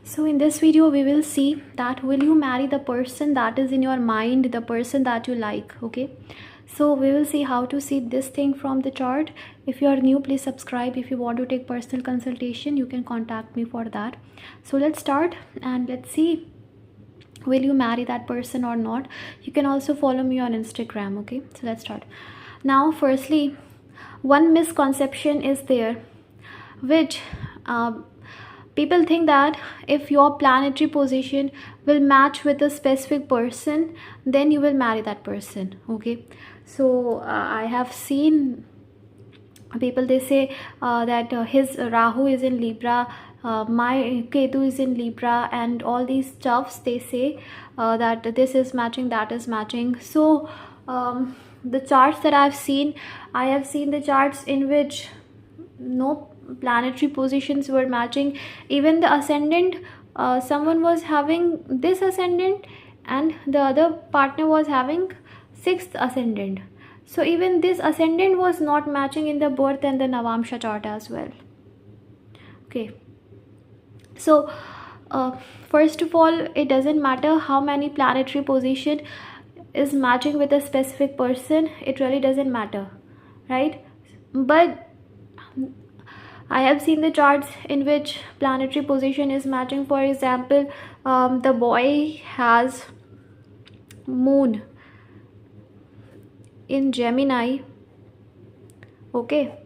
So in this video we will see that will you marry the person that is in your mind, the person that you like. Okay, so we will see how to see this thing from the chart. If you are new, please subscribe. If you want to take personal consultation, you can contact me for that. So let's start and let's see, will you marry that person or not. You can also follow me on Instagram. Okay, so let's start now. Firstly, one misconception is there, which people think that if your planetary position will match with a specific person, then you will marry that person. Okay, so I have seen people, they say that his Rahu is in Libra, my Ketu is in Libra, and all these stuffs they say that this is matching, that is matching. So the charts that I have seen the charts in which no planetary positions were matching. Even the ascendant, someone was having this ascendant and the other partner was having sixth ascendant. So even this ascendant was not matching in the birth and the Navamsha chart as well. Okay, so first of all, it doesn't matter how many planetary position is matching with a specific person. It really doesn't matter, right? But I have seen the charts in which planetary position is matching. For example, the boy has moon in Gemini, okay,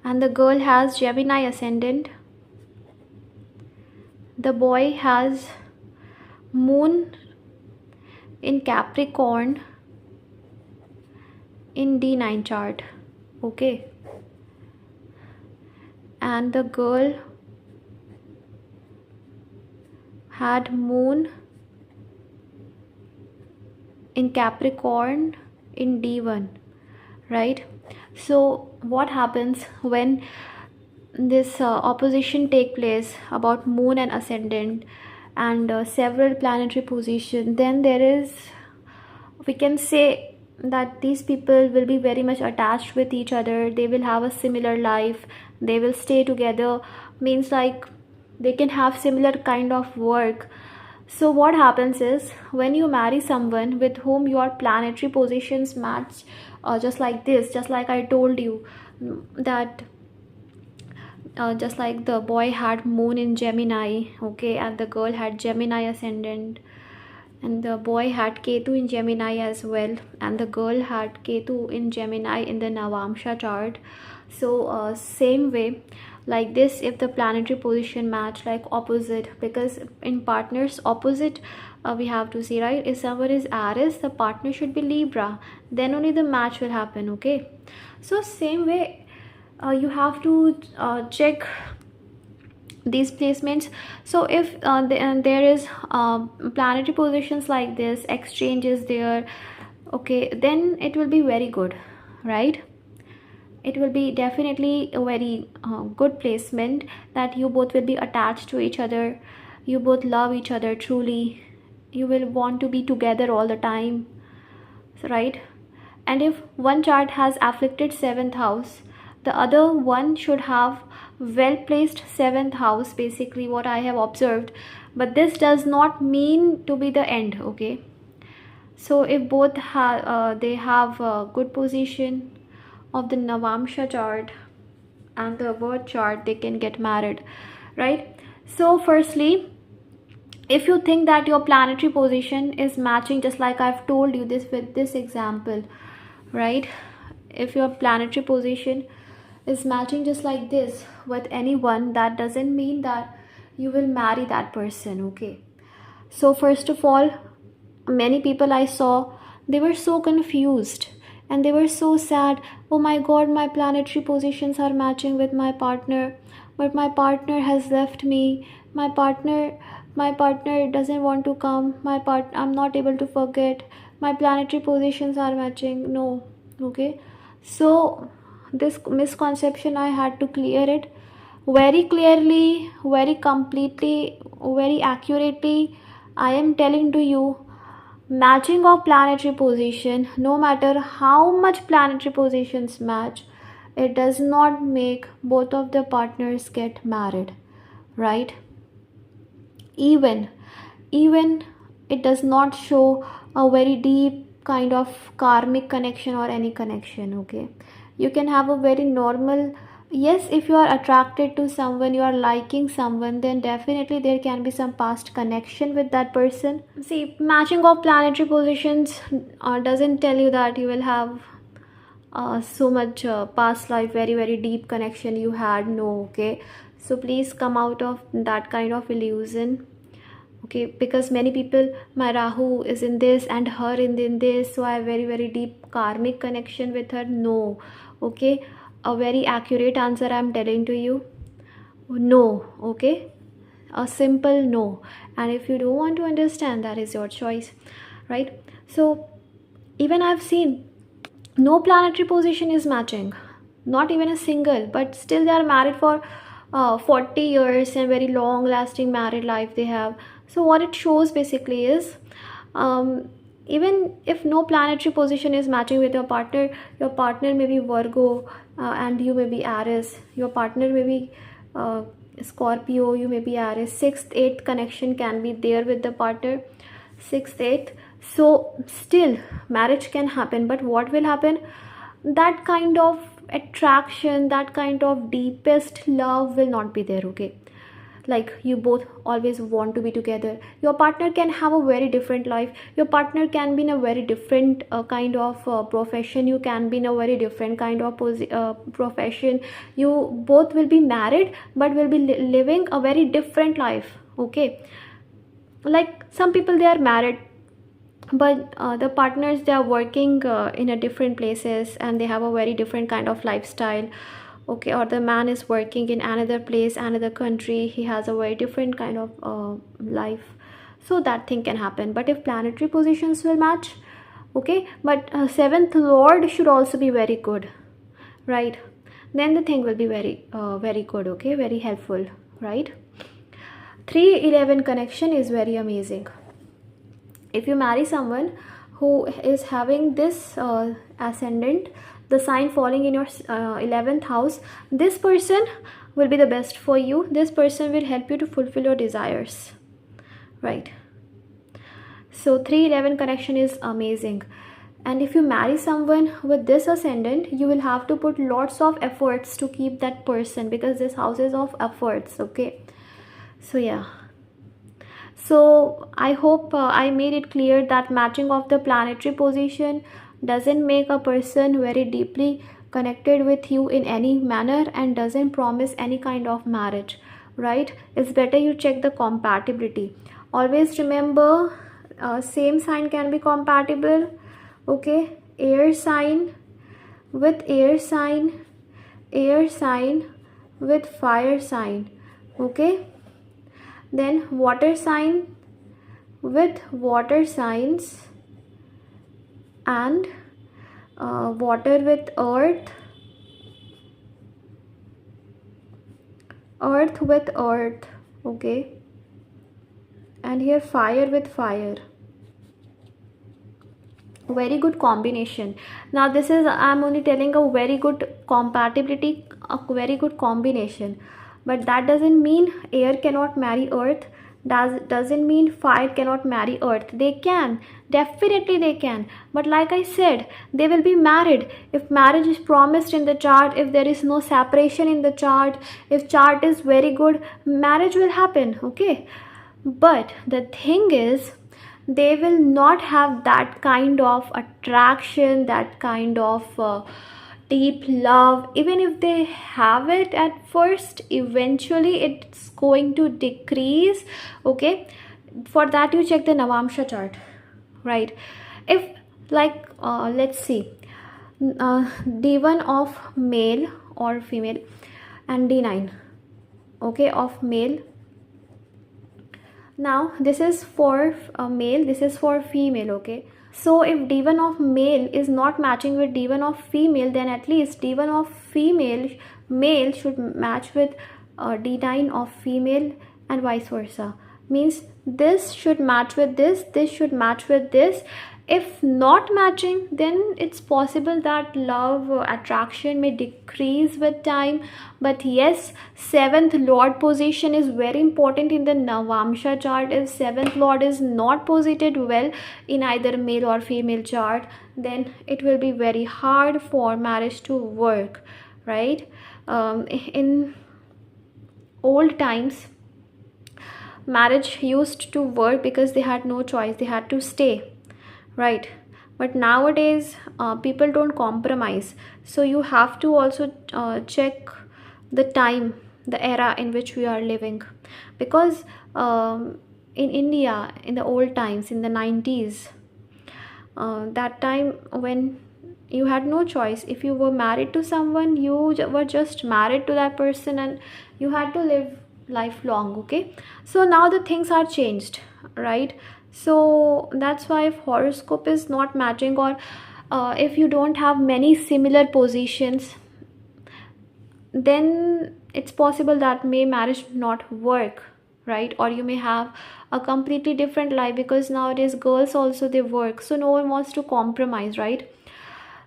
and the girl has Gemini ascendant. The boy has moon in Capricorn in D9 chart, okay, and the girl had moon in Capricorn in D1, right? So what happens when this opposition take place about moon and ascendant and several planetary position? Then there is, we can say that these people will be very much attached with each other. They will have a similar life, they will stay together, means like they can have similar kind of work. So what happens is, when you marry someone with whom your planetary positions match, just like this, just like I told you that just like the boy had moon in Gemini, okay, and the girl had Gemini ascendant, and the boy had Ketu in Gemini as well, and the girl had Ketu in Gemini in the Navamsha chart. So same way, like this, if the planetary position match like opposite, because in partners opposite we have to see, right? If someone is Aries, the partner should be Libra, then only the match will happen. Okay, so same way you have to check these placements. So if there is planetary positions like this, exchange is there, okay, then it will be very good, right? It will be definitely a very good placement, that you both will be attached to each other, you both love each other truly, you will want to be together all the time, right? And if one chart has afflicted 7th house, the other one should have well placed 7th house, basically what I have observed. But this does not mean to be the end. Okay, so if both they have a good position of the Navamsha chart and the birth chart, they can get married, right? So firstly, if you think that your planetary position is matching, just like I've told you this with this example, right? If your planetary position is matching just like this with anyone, that doesn't mean that you will marry that person. Okay, so first of all, many people I saw, they were so confused and they were so sad. Oh my god, my planetary positions are matching with my partner, but my partner has left me, my partner doesn't want to come, I'm not able to forget, my planetary positions are matching. No, okay, so this misconception I had to clear it very clearly, very completely, very accurately. I am telling to you, matching of planetary position, no matter how much planetary positions match, it does not make both of the partners get married, right? even it does not show a very deep kind of karmic connection or any connection. Okay, you can have a very normal, yes, if you are attracted to someone, you are liking someone, then definitely there can be some past connection with that person. See, matching of planetary positions doesn't tell you that you will have so much past life, very deep connection you had. No. Okay, so please come out of that kind of illusion. Okay, because many people, my Rahu is in this and her in this, so I have very deep karmic connection with her. No. Okay, a very accurate answer I'm telling to you, no. Okay, a simple no. And if you don't want to understand, that is your choice, right? So even I've seen no planetary position is matching, not even a single, but still they are married for 40 years and very long lasting married life they have. So what it shows basically is, even if no planetary position is matching with your partner may be Virgo, and you may be Aries, your partner may be Scorpio, you may be Aries. 6th 8th connection can be there with the partner, 6th 8th. So still marriage can happen, but what will happen, that kind of attraction, that kind of deepest love will not be there. Okay, like you both always want to be together. Your partner can have a very different life, your partner can be in a very different kind of profession, you can be in a very different kind of profession. You both will be married but will be living a very different life. Okay, like some people, they are married but the partners, they are working in a different places and they have a very different kind of lifestyle. Okay, or the man is working in another place, another country, he has a very different kind of life. So that thing can happen. But if planetary positions will match, okay, but 7th lord should also be very good, right? Then the thing will be very good. Okay, very helpful, right? 3-11 connection is very amazing. If you marry someone who is having this ascendant, the sign falling in your 11th house, this person will be the best for you. This person will help you to fulfill your desires, right? So 3-11 connection is amazing. And if you marry someone with this ascendant, you will have to put lots of efforts to keep that person, because this house is of efforts. Okay, so yeah. So I hope I made it clear that matching of the planetary position doesn't make a person very deeply connected with you in any manner and doesn't promise any kind of marriage, right? It's better you check the compatibility. Always remember, same sign can be compatible. Okay, air sign with air sign, air sign with fire sign. Okay, then water sign with water signs, and water with earth, earth with earth. Okay, and here fire with fire. Very good combination. Now this is, I'm only telling a very good compatibility, a very good combination, but that doesn't mean air cannot marry earth, doesn't mean fire cannot marry earth. They can, definitely they can, but like I said, they will be married if marriage is promised in the chart, if there is no separation in the chart, if chart is very good, marriage will happen. Okay, but the thing is, they will not have that kind of attraction, that kind of deep love. Even if they have it at first, eventually it's going to decrease. Okay, for that you check the Navamsha chart, right? If like let's see, D1 of male or female and D9, okay, of male. Now this is for male, this is for female. Okay, so if D1 of male is not matching with D1 of female, then at least D1 of female male should match with D9 of female, and vice versa. Means this should match with this should match with this. If not matching, then it's possible that love attraction may decrease with time. But yes, seventh lord position is very important in the Navamsha chart. If seventh lord is not posited well in either male or female chart, then it will be very hard for marriage to work, right? In old times, marriage used to work because they had no choice, they had to stay, right? But nowadays people don't compromise, so you have to also check the time, the era in which we are living. Because in India, in the old times, in the 90s, that time when you had no choice, if you were married to someone, you were just married to that person and you had to live lifelong. Okay, so now the things are changed, right? So that's why if horoscope is not matching, or if you don't have many similar positions, then it's possible that may marriage not work, right? Or you may have a completely different life, because nowadays girls also they work, so no one wants to compromise, right?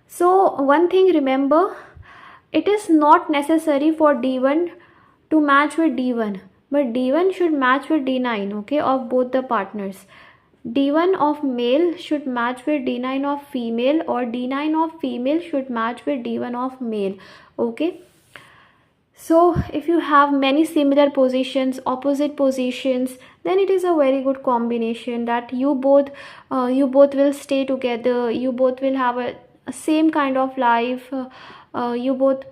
So one thing remember, it is not necessary for D1 to match with D1, but D1 should match with D9, okay, of both the partners. D1 of male should match with D9 of female, or D9 of female should match with D1 of male, okay? So if you have many similar positions, opposite positions, then it is a very good combination that you both will stay together, you both will have a same kind of life, you both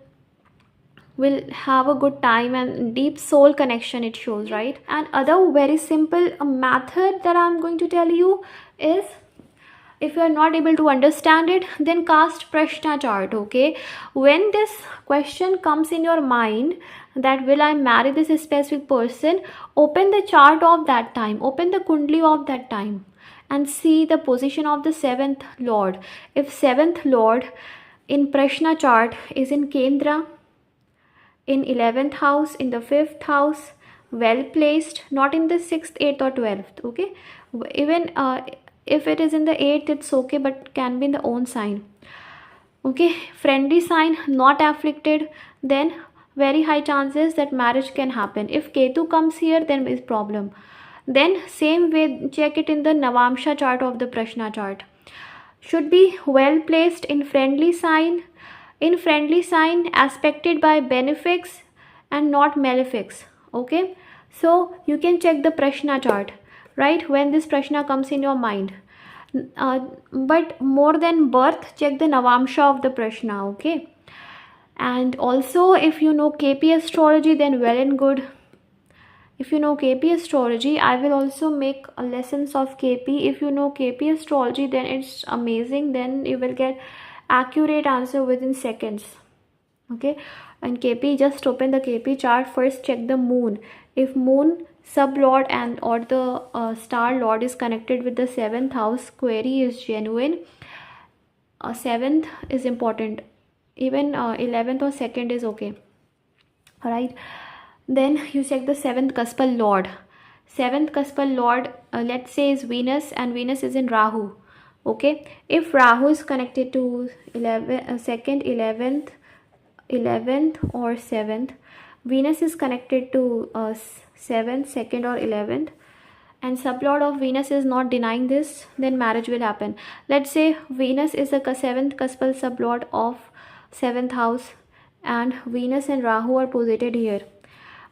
will have a good time and deep soul connection, it shows, right? And other very simple method that I'm going to tell you is, if you are not able to understand it, then cast prashna chart, okay? When this question comes in your mind, that will I marry this specific person, open the chart of that time, open the kundli of that time, and see the position of the seventh lord. If seventh lord in prashna chart is in kendra, in 11th house, in the 5th house, well placed, not in the 6th, 8th or 12th, okay? Even if it is in the 8th, it's okay, but can be in the own sign, okay? Friendly sign, not afflicted, then very high chances that marriage can happen. If Ketu comes here, then is problem. Then same way, check it in the Navamsha chart of the Prashna chart. Should be well placed in friendly sign, aspected by benefics and not malefics, okay? So you can check the prashna chart, right, when this prashna comes in your mind. But more than birth, check the navamsha of the prashna, okay? And also, if you know KP astrology, then well and good. If you know KP astrology, I will also make lessons of KP. If you know KP astrology, then it's amazing, then you will get accurate answer within seconds, okay? And KP, just open the KP chart, first check the moon. If moon sublord and or the star lord is connected with the 7th house, query is genuine. 7th is important, even 11th or 2nd is okay, all right? Then you check the 7th cuspal lord. 7th cuspal lord, let's say is Venus, and Venus is in Rahu, okay? If Rahu is connected to 2nd, 11th or 7th, Venus is connected to 7th, 2nd or 11th, and sublord of Venus is not denying this, then marriage will happen. Let's say Venus is a 7th cuspal sublord of 7th house, and Venus and Rahu are posited here,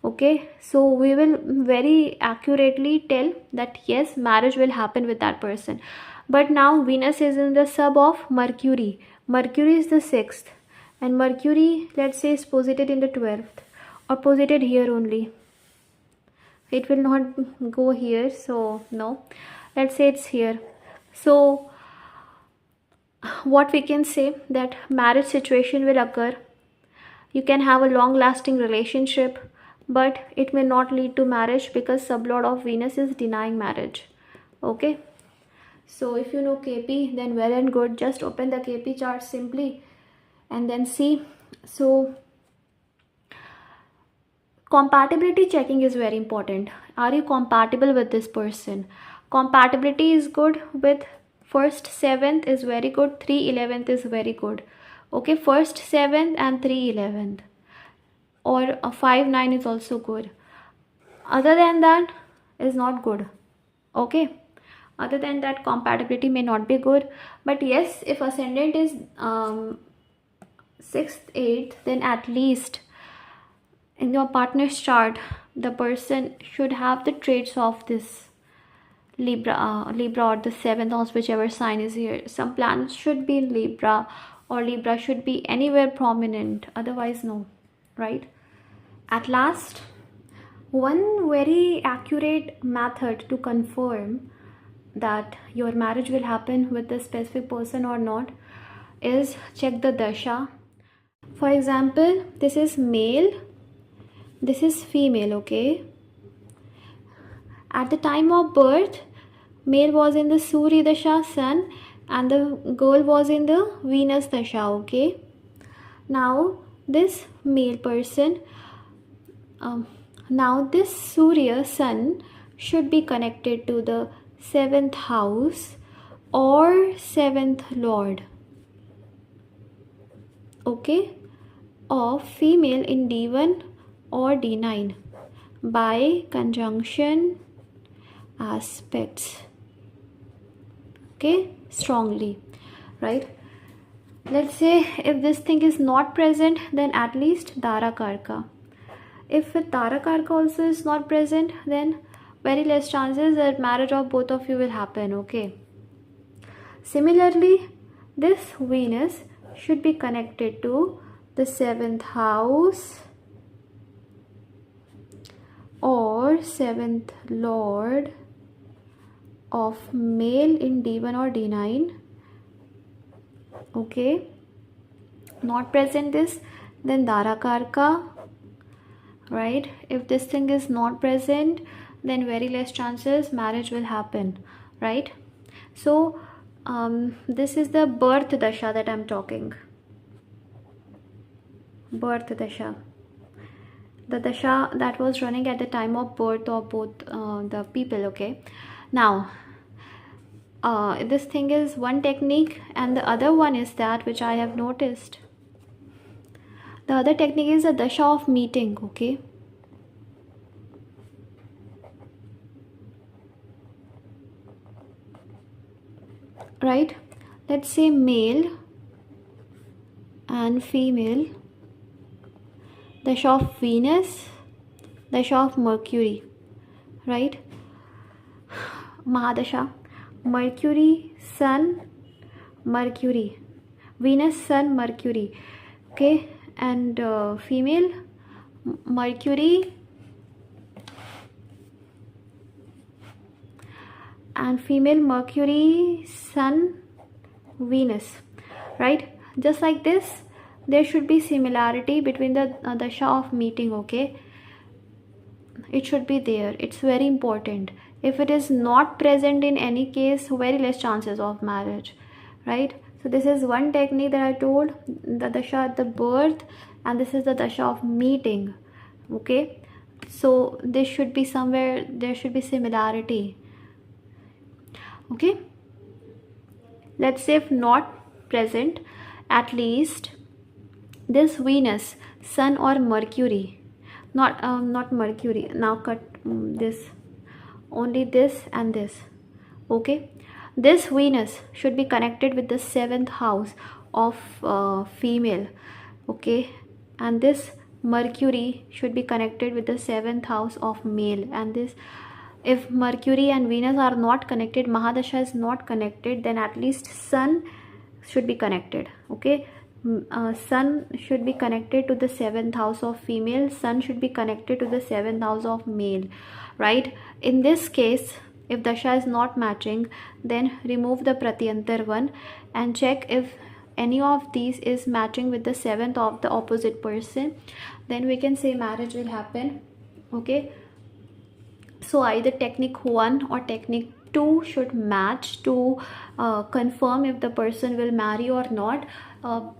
okay? So we will very accurately tell that yes, marriage will happen with that person. But now Venus is in the sub of Mercury. Mercury is the 6th, and Mercury, let's say, is posited in the 12th, or posited here only. It will not go here, so no, let's say it's here. So what we can say, that marriage situation will occur, you can have a long lasting relationship, but it may not lead to marriage because sublord of Venus is denying marriage, okay? So if you know KP, then well and good, just open the KP chart simply and then see. So compatibility checking is very important. Are you compatible with this person? Compatibility is good with 1st 7th is very good, 3 11th is very good. Okay, 1st 7th and 3 11th, or 5 9 is also good. Other than that is not good. Okay, other than that compatibility may not be good. But yes, if ascendant is 6th 8th, then at least in your partner's chart the person should have the traits of this Libra or the 7th house, whichever sign is here. Some planets should be in Libra, or Libra should be anywhere prominent, otherwise no, right? At last, one very accurate method to confirm that your marriage will happen with this specific person or not is check the dasha. For example, this is male, this is female. Okay, at the time of birth, male was in the Surya Dasha, Sun, and the girl was in the Venus Dasha. Okay, now this male person, now this Surya Sun should be connected to the 7th house or 7th lord, okay, of female in D1 or D9 by conjunction aspects. Okay, strongly, right? Let's say if this thing is not present, then at least Dara Karka. If with Dara Karka also is not present, then very less chances that marriage of both of you will happen. Okay, similarly, this Venus should be connected to the 7th house or 7th lord of male in D1 or D9. Okay, not present this, then Dara Karka, right? If this thing is not present, then very less chances marriage will happen, right? So this is the birth dasha that I'm talking. Birth dasha, the dasha that was running at the time of birth of both the people. Okay, now this thing is one technique, and the other one is that which I have noticed. The other technique is the dasha of meeting. Okay, right? Let's say male and female, dasha of Venus, dasha of Mercury, right? Mahadasha, Mercury, Sun, Mercury, Venus, Sun, Mercury. Okay, and female, Mercury and female, Mercury, Sun, Venus, right? Just like this, there should be similarity between the dasha of meeting. Okay, it should be there. It's very important. If it is not present in any case, very less chances of marriage, right? So this is one technique that I told, the dasha at the birth, and this is the dasha of meeting. Okay, so this should be somewhere, there should be similarity. Okay, let's say if not present, at least this Venus, Sun or Mercury, not Mercury, now cut this, only this and this. Okay, this Venus should be connected with the 7th house of female. Okay, and this Mercury should be connected with the 7th house of male. And this, if Mercury and Venus are not connected, Mahadasha is not connected, then at least Sun should be connected. Okay, Sun should be connected to the 7th house of female, Sun should be connected to the 7th house of male, right? In this case, if dasha is not matching, then remove the pratyantar one and check if any of these is matching with the 7th of the opposite person, then we can say marriage will happen. Okay, so either technique 1 or technique 2 should match to confirm if the person will marry or not,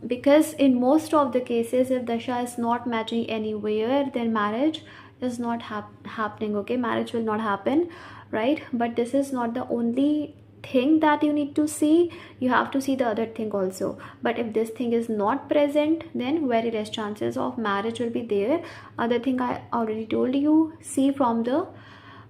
because in most of the cases, if dasha is not matching anywhere, then marriage is not happening. Okay, marriage will not happen, right? But this is not the only thing that you need to see, you have to see the other thing also. But if this thing is not present, then very less chances of marriage will be there. Other thing I already told you, see from the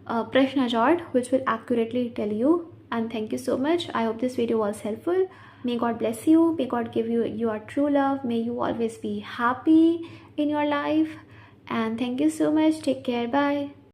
prashna chart, which will accurately tell you. And thank you so much. I hope this video was helpful. May God bless you. May God give you your true love. May you always be happy in your life. And thank you so much. Take care. Bye.